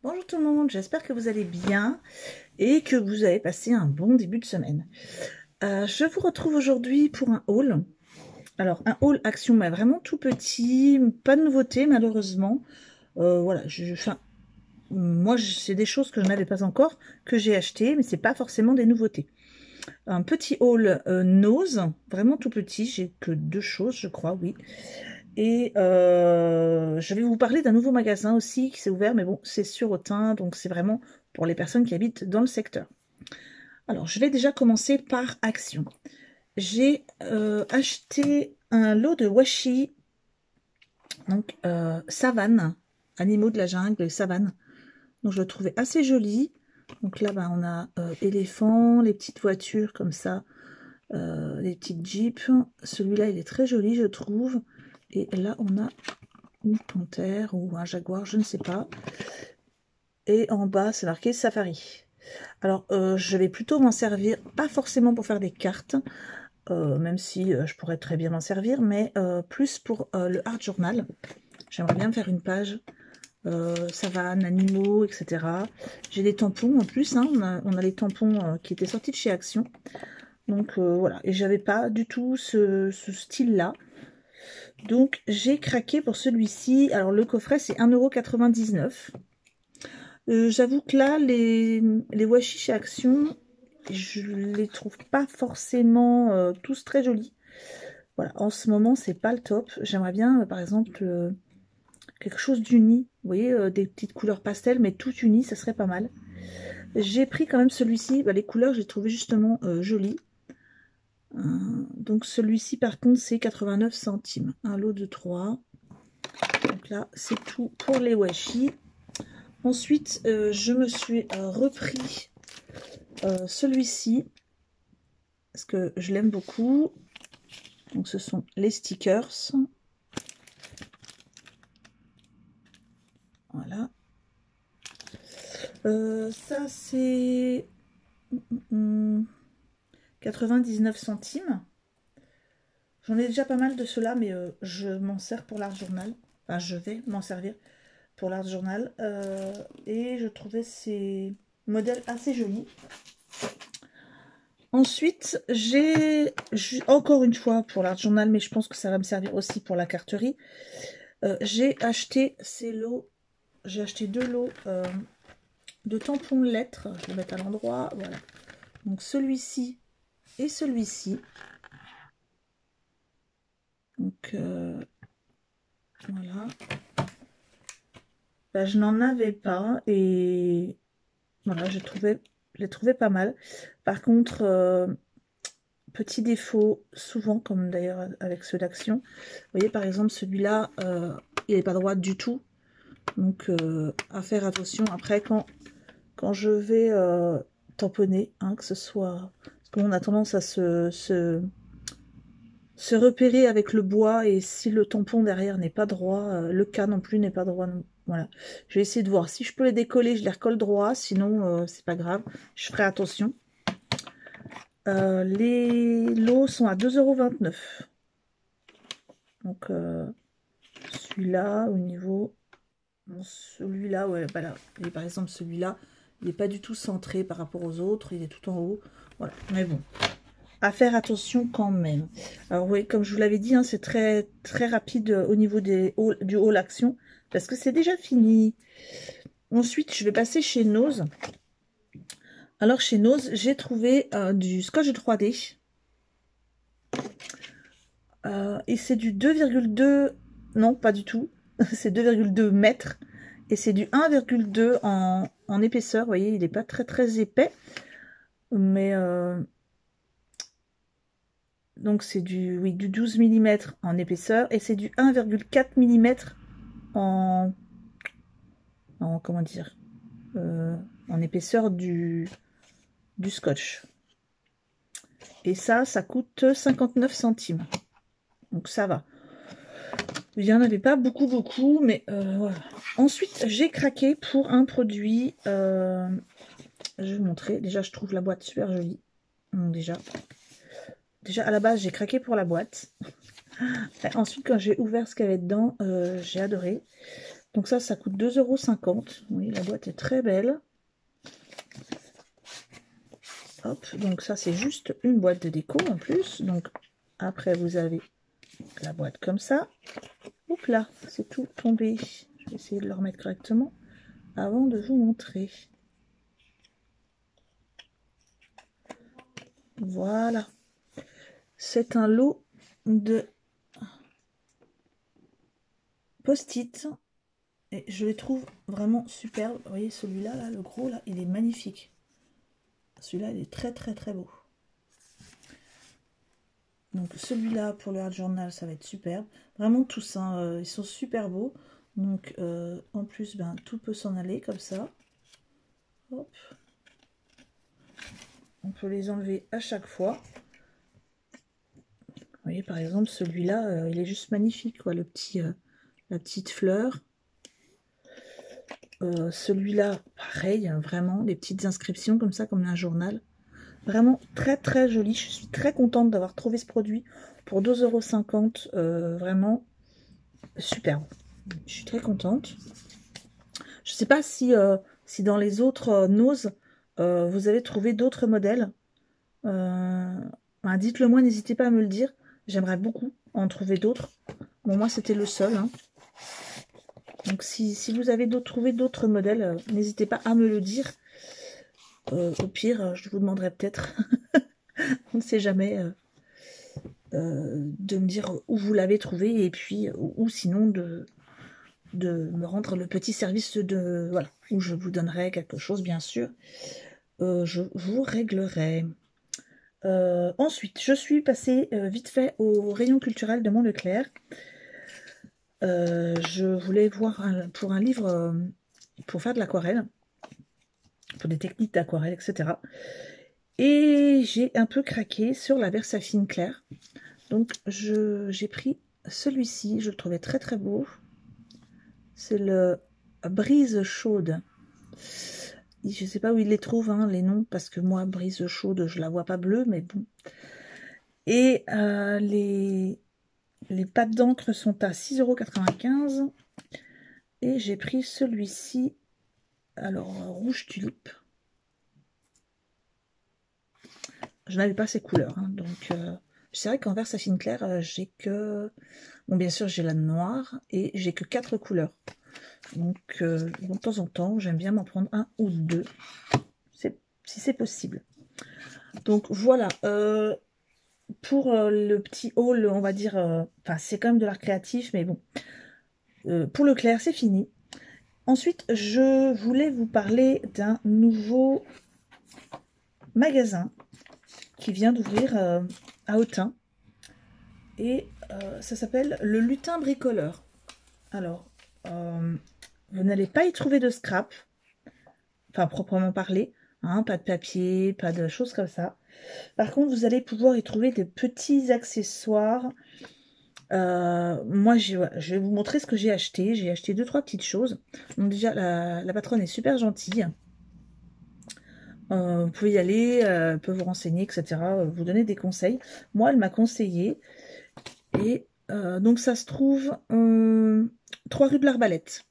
Bonjour tout le monde, j'espère que vous allez bien et que vous avez passé un bon début de semaine. Je vous retrouve aujourd'hui pour un haul. Alors un haul action, mais vraiment tout petit, pas de nouveauté malheureusement. Voilà, c'est des choses que je n'avais pas encore, que j'ai acheté, mais c'est pas forcément des nouveautés. Un petit haul Nose, vraiment tout petit, j'ai que deux choses je crois, oui. Et je vais vous parler d'un nouveau magasin aussi qui s'est ouvert, mais bon, c'est sur Autun, donc c'est vraiment pour les personnes qui habitent dans le secteur. Alors, je vais déjà commencer par Action. J'ai acheté un lot de washi, donc savane, animaux de la jungle, savane. Donc, je le trouvais assez joli. Donc là, on a éléphants, les petites voitures comme ça, les petites jeeps. Celui-là, il est très joli, je trouve. Et là, on a une panthère ou un jaguar, je ne sais pas. Et en bas, c'est marqué Safari. Alors, je vais plutôt m'en servir, pas forcément pour faire des cartes, même si je pourrais très bien m'en servir, mais plus pour le art journal. J'aimerais bien faire une page savane, animaux, etc. J'ai des tampons en plus, hein, on a les tampons qui étaient sortis de chez Action. Donc voilà, et j'avais pas du tout ce style-là. Donc j'ai craqué pour celui-ci. Alors le coffret c'est 1,99 €. J'avoue que là, les washi chez Action, je les trouve pas forcément tous très jolis. Voilà, en ce moment, c'est pas le top. J'aimerais bien, par exemple, quelque chose d'uni. Vous voyez, des petites couleurs pastel, mais tout uni, ça serait pas mal. J'ai pris quand même celui-ci. Les couleurs, j'ai trouvé justement jolies. Donc celui-ci, par contre, c'est 89 centimes. Un lot de 3. Donc là, c'est tout pour les washi. Ensuite, je me suis repris celui-ci, parce que je l'aime beaucoup. Donc ce sont les stickers. Voilà. Ça c'est 99 centimes. J'en ai déjà pas mal de ceux-là, mais je m'en sers pour l'art journal. Enfin, je vais m'en servir pour l'art journal. Et je trouvais ces modèles assez jolis. Ensuite, j'ai encore une fois pour l'art journal, mais je pense que ça va me servir aussi pour la carterie. J'ai acheté ces lots. J'ai acheté deux lots de tampons lettres. Je vais le mettre à l'endroit. Voilà. Donc celui-ci et celui-ci. Donc voilà. Je n'en avais pas et voilà, je les trouvais pas mal. Par contre, petit défaut, souvent, comme d'ailleurs avec ceux d'Action, vous voyez par exemple celui-là, il n'est pas droit du tout. Donc à faire attention après quand je vais tamponner, hein, que ce soit. Parce qu'on a tendance à se repérer avec le bois, et si le tampon derrière n'est pas droit, le cas non plus n'est pas droit. Voilà. Je vais essayer de voir. Si je peux les décoller, je les recolle droit, sinon c'est pas grave. Je ferai attention. Les lots sont à 2,29 €. Donc celui-là, au niveau. Celui-là, ouais, là. Et par exemple, celui-là, il n'est pas du tout centré par rapport aux autres, il est tout en haut. Voilà. Mais bon, à faire attention quand même. Alors oui, comme je vous l'avais dit, hein, c'est très très rapide au niveau du haul action, parce que c'est déjà fini. Ensuite, je vais passer chez Nose. Alors chez Nose, j'ai trouvé du scotch 3D. Et c'est du 2,2... Non, pas du tout. C'est 2,2 mètres. Et c'est du 1,2 en épaisseur. Vous voyez, il n'est pas très très épais. Mais... donc c'est du 12 mm en épaisseur. Et c'est du 1,4 mm en comment dire, en épaisseur du scotch. Et ça coûte 59 centimes. Donc ça va. Il n'y en avait pas beaucoup, mais voilà. Ensuite, j'ai craqué pour un produit. Je vais vous montrer. Déjà, je trouve la boîte super jolie. Donc, déjà à la base, j'ai craqué pour la boîte. Ensuite, quand j'ai ouvert ce qu'il y avait dedans, j'ai adoré. Donc ça coûte 2,50 €. Oui, la boîte est très belle. Hop, donc ça c'est juste une boîte de déco en plus. Donc après vous avez la boîte comme ça. Oups là, c'est tout tombé. Je vais essayer de le remettre correctement avant de vous montrer. Voilà. C'est un lot de post-it. Et je les trouve vraiment superbes. Vous voyez celui-là, là, le gros, là, il est magnifique. Celui-là, il est très très très beau. Donc celui-là pour le Art Journal, ça va être superbe. Vraiment tous, hein, ils sont super beaux. Donc en plus, ben, tout peut s'en aller comme ça. Hop. On peut les enlever à chaque fois. Vous voyez par exemple celui-là, il est juste magnifique, quoi, le petit, la petite fleur. Celui-là, pareil, hein, vraiment, des petites inscriptions comme ça, comme un journal. Vraiment très très joli. Je suis très contente d'avoir trouvé ce produit pour 2,50 €. Vraiment superbe. Je suis très contente. Je ne sais pas si, si dans les autres Nose, vous avez trouvé d'autres modèles. Dites-le moi, n'hésitez pas à me le dire. J'aimerais beaucoup en trouver d'autres. Bon, moi, c'était le seul. Hein. Donc, si vous avez trouvé d'autres modèles, n'hésitez pas à me le dire. Au pire, je vous demanderai peut-être, on ne sait jamais, de me dire où vous l'avez trouvé et puis, ou sinon de me rendre le petit service de, voilà, où je vous donnerai quelque chose, bien sûr. Je vous réglerai. Ensuite, je suis passée vite fait au rayon culturel de Mont-Leclerc. Je voulais voir pour un livre pour faire de l'aquarelle, pour des techniques d'aquarelle, etc. Et j'ai un peu craqué sur la Versafine Claire. Donc j'ai pris celui-ci, je le trouvais très très beau. C'est le Brise Chaude. Je ne sais pas où il les trouve, hein, les noms, parce que moi, Brise Chaude, je la vois pas bleue, mais bon. Et les pattes d'encre sont à 6,95 €. Et j'ai pris celui-ci, alors rouge tulipe. Je n'avais pas ces couleurs, hein, donc c'est vrai qu'en Versafine Claire, j'ai que... Bon, bien sûr, j'ai la noire et j'ai que 4 couleurs. Donc, de temps en temps, j'aime bien m'en prendre un ou deux, si c'est possible. Donc, voilà. Pour le petit haul, on va dire... Enfin, c'est quand même de l'art créatif, mais bon. Pour le clair, c'est fini. Ensuite, je voulais vous parler d'un nouveau magasin qui vient d'ouvrir à Autun. Et ça s'appelle le Lutin Bricoleur. Alors, vous n'allez pas y trouver de scrap, enfin proprement parlé, hein, pas de papier, pas de choses comme ça. Par contre, vous allez pouvoir y trouver des petits accessoires. Moi, je vais vous montrer ce que j'ai acheté. J'ai acheté 2-3 petites choses. Donc déjà, la patronne est super gentille. Vous pouvez y aller, elle peut vous renseigner, etc. Vous donner des conseils. Moi, elle m'a conseillé. Et donc, ça se trouve 3 rue de l'Arbalète.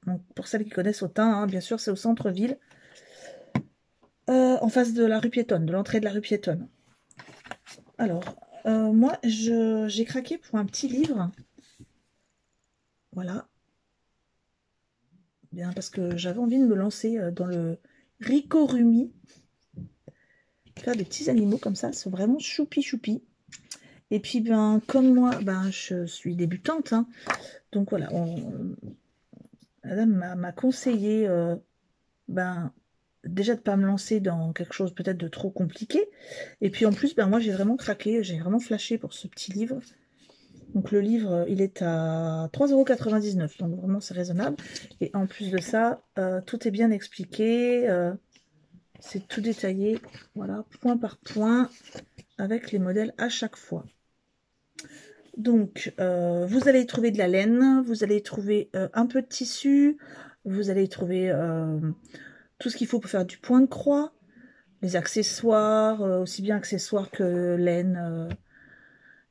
Donc, pour celles qui connaissent Autun, hein, bien sûr, c'est au centre-ville. En face de la rue piétonne, de l'entrée de la rue piétonne. Alors, moi, j'ai craqué pour un petit livre. Voilà. Bien, parce que j'avais envie de me lancer dans le Ricorumi. Faire des petits animaux comme ça, c'est vraiment choupi. Et puis, ben, comme moi, ben, je suis débutante, hein, donc voilà, madame m'a conseillé, ben, déjà de ne pas me lancer dans quelque chose peut-être de trop compliqué. Et puis en plus, ben, moi, j'ai vraiment craqué, j'ai vraiment flashé pour ce petit livre. Donc le livre, il est à 3,99 €, donc vraiment c'est raisonnable. Et en plus de ça, tout est bien expliqué, c'est tout détaillé, voilà, point par point, avec les modèles à chaque fois. Donc, vous allez y trouver de la laine, vous allez y trouver un peu de tissu, vous allez y trouver tout ce qu'il faut pour faire du point de croix, les accessoires, aussi bien accessoires que laine,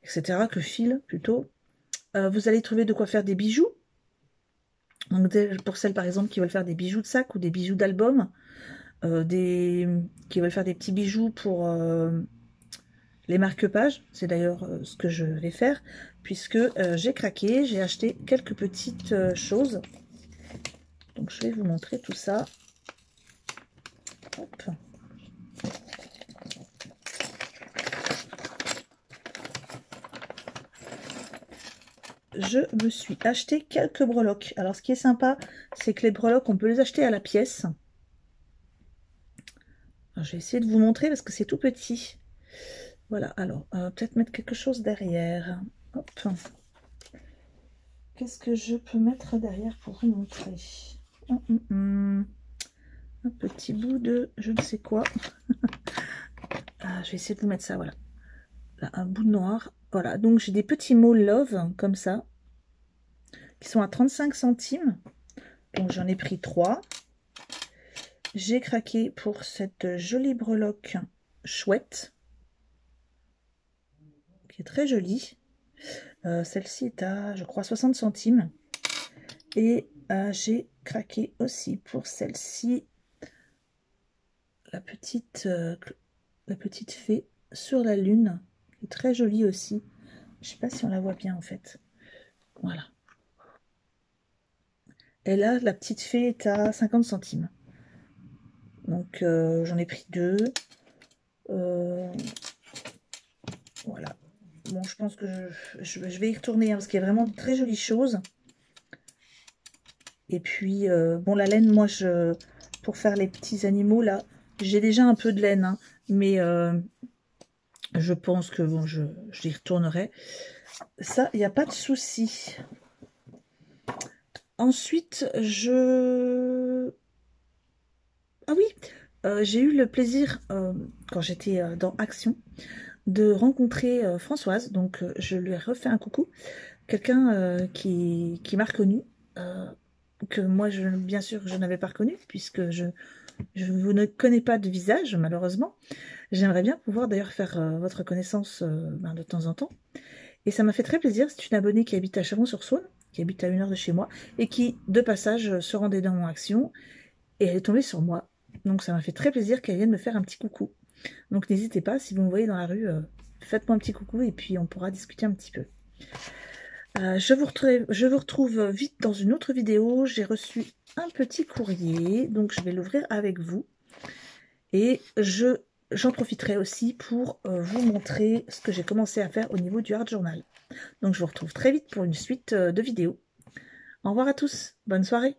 etc., que fil plutôt. Vous allez trouver de quoi faire des bijoux. Donc pour celles par exemple qui veulent faire des bijoux de sac ou des bijoux d'album, qui veulent faire des petits bijoux pour les marque-pages, c'est d'ailleurs ce que je vais faire, puisque j'ai craqué, j'ai acheté quelques petites choses. Donc je vais vous montrer tout ça. Hop. Je me suis acheté quelques breloques. Alors ce qui est sympa, c'est que les breloques, on peut les acheter à la pièce. Alors, je vais essayer de vous montrer parce que c'est tout petit. Voilà, alors peut-être mettre quelque chose derrière. Hop. Qu'est-ce que je peux mettre derrière pour vous montrer? Un petit bout de je ne sais quoi. Je vais essayer de vous mettre ça, voilà. Là, un bout de noir. Voilà, donc j'ai des petits mots love, comme ça, qui sont à 35 centimes. Donc j'en ai pris 3. J'ai craqué pour cette jolie breloque chouette, qui est très jolie. Celle-ci est à, je crois, 60 centimes. Et j'ai craqué aussi pour celle-ci, la petite fée sur la lune, qui est très jolie aussi. Je sais pas si on la voit bien en fait. Voilà. Et là, la petite fée est à 50 centimes. Donc j'en ai pris 2. Voilà. Bon, je pense que je vais y retourner hein, parce qu'il y a vraiment de très jolies choses. Et puis, bon, la laine, moi, pour faire les petits animaux, là, j'ai déjà un peu de laine, hein, mais je pense que bon, j'y retournerai. Ça, il n'y a pas de souci. Ensuite, ah oui, j'ai eu le plaisir, quand j'étais dans Action, de rencontrer Françoise. Donc, je lui ai refait un coucou. Quelqu'un qui m'a reconnu, que moi, bien sûr, je n'avais pas reconnu, puisque je vous ne connais pas de visage, malheureusement. J'aimerais bien pouvoir d'ailleurs faire votre connaissance de temps en temps. Et ça m'a fait très plaisir. C'est une abonnée qui habite à Chavon-sur-Saône, qui habite à 1 heure de chez moi, et qui, de passage, se rendait dans mon Action, et elle est tombée sur moi. Donc ça m'a fait très plaisir qu'elle vienne me faire un petit coucou. Donc n'hésitez pas, si vous me voyez dans la rue, faites-moi un petit coucou, et puis on pourra discuter un petit peu. Je vous retrouve vite dans une autre vidéo. J'ai reçu un petit courrier, donc je vais l'ouvrir avec vous. Et j'en profiterai aussi pour vous montrer ce que j'ai commencé à faire au niveau du Art Journal. Donc je vous retrouve très vite pour une suite de vidéos. Au revoir à tous, bonne soirée.